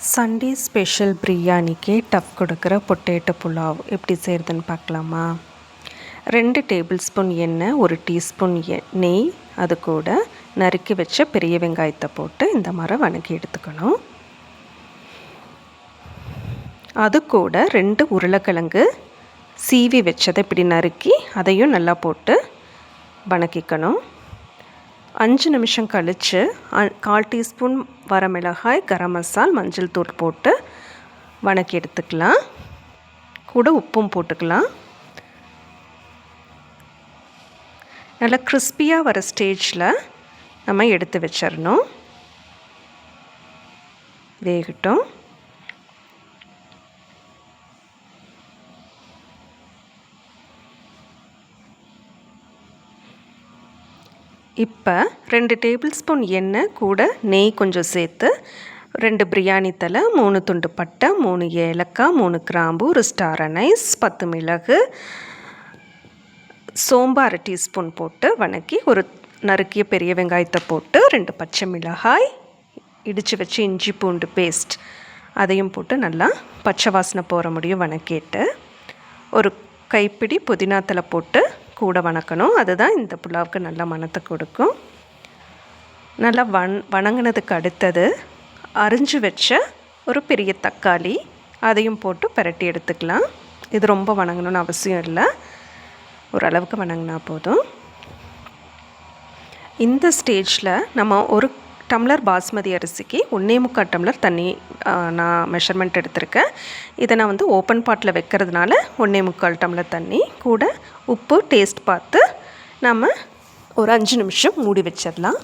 Sunday special பிரியாணிக்கு tough கொடுக்குற potato pulao எப்படி செய்கிறதுன்னு பார்க்கலாமா? 2 டேபிள் ஸ்பூன் எண்ணெய், 1 டீஸ்பூன் நெய், அது கூட நறுக்கி வச்ச பெரிய வெங்காயத்தை போட்டு இந்த மாதிரி வணக்கி எடுத்துக்கணும். அது கூட 2 உருளைக்கிழங்கு சீவி வச்சதை இப்படி நறுக்கி அதையும் நல்லா போட்டு வணக்கிக்கணும். 5 நிமிஷம் கழித்து 1/4 டீஸ்பூன் வரமிளகாய், கரம் மசால், மஞ்சள் தூள் போட்டு வணக்கி எடுத்துக்கலாம். கூட உப்பும் போட்டுக்கலாம். நல்லா கிறிஸ்பியாக வர ஸ்டேஜில் நம்ம எடுத்து வச்சிடணும். வேகட்டும். இப்போ 2 டேபிள் ஸ்பூன் எண்ணெய் கூட நெய் கொஞ்சம் சேர்த்து 2 பிரியாணி தலை, 3 துண்டு பட்டை, 3 ஏலக்காய், 3 கிராம்பு, 1 ஸ்டார் அனைஸ், 10 மிளகு, சோம்பு 1/2 டீஸ்பூன் போட்டு வணக்கி ஒரு நறுக்கிய பெரிய வெங்காயத்தை போட்டு 2 பச்சை மிளகாய், இடித்து வச்சு இஞ்சி பூண்டு பேஸ்ட் அதையும் போட்டு நல்லா பச்சை வாசனை போகிற முடியும் வணக்கிட்டு ஒரு கைப்பிடி புதினா தலை போட்டு கூட வணக்கணும். அதுதான் இந்த புலாவுக்கு நல்லா மணத்தை கொடுக்கும். நல்லா வணங்கினதுக்கு அடுத்தது அரிஞ்சு வச்ச ஒரு பெரிய தக்காளி அதையும் போட்டு பரட்டி எடுத்துக்கலாம். இது ரொம்ப வணங்கணும்னு அவசியம் இல்லை, ஓரளவுக்கு வணங்கினா போதும். இந்த ஸ்டேஜில் நம்ம 1 டம்ளர் பாஸ்மதி அரிசிக்கு 1.25 டம்ளர் தண்ணி நான் மெஷர்மெண்ட் எடுத்திருக்கேன். இதை நான் ஓப்பன் பாட்டில் வைக்கிறதுனால 1.25 டம்ளர் தண்ணி, கூட உப்பு டேஸ்ட் பார்த்து நம்ம ஒரு 5 நிமிஷம் மூடி வச்சிடலாம்.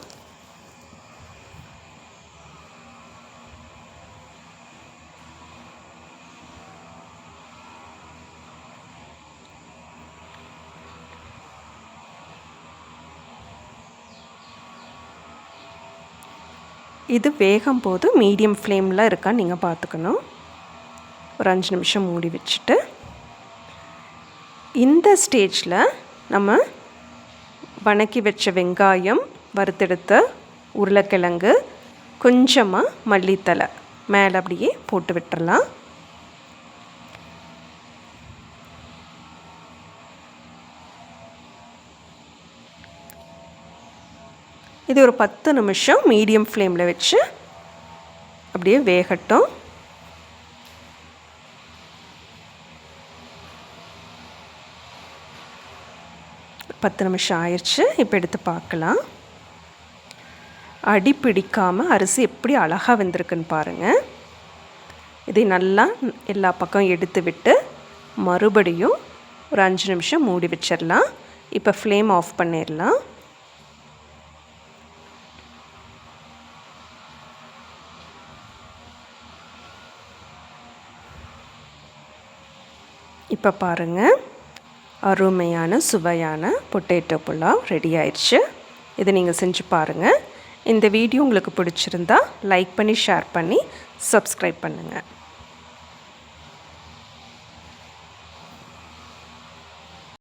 இது வேகும் போது மீடியம் ஃப்ளேமில் இருக்கான்னு நீங்கள் பார்த்துக்கணும். ஒரு 5 நிமிஷம் மூடி வச்சுட்டு இந்த ஸ்டேஜில் நம்ம வணக்கி வச்ச வெங்காயம், வறுத்தெடுத்த உருளைக்கிழங்கு, கொஞ்சமாக மல்லித்தலை மேலே அப்படியே போட்டு விட்டுறலாம். இது ஒரு 10 நிமிஷம் மீடியம் ஃப்ளேமில் வச்சு அப்படியே வேகட்டும். பத்து நிமிஷம் ஆயிடுச்சு. இப்போ எடுத்து பார்க்கலாம். அடி பிடிக்காமல் அரிசி எப்படி அழகாக வெந்திருக்குன்னு பாருங்கள். இதை நல்லா எல்லா பக்கம் எடுத்து விட்டு மறுபடியும் ஒரு 5 நிமிஷம் மூடி வச்சிடலாம். இப்போ ஃப்ளேம் ஆஃப் பண்ணிடலாம். இப்போ பாருங்கள், அருமையான சுவையான பொட்டேட்டோ புலாவ் ரெடி ஆயிடுச்சு. இதை நீங்கள் செஞ்சு பாருங்கள். இந்த வீடியோ உங்களுக்கு பிடிச்சிருந்தா லைக் பண்ணி, ஷேர் பண்ணி, சப்ஸ்கிரைப் பண்ணுங்கள்.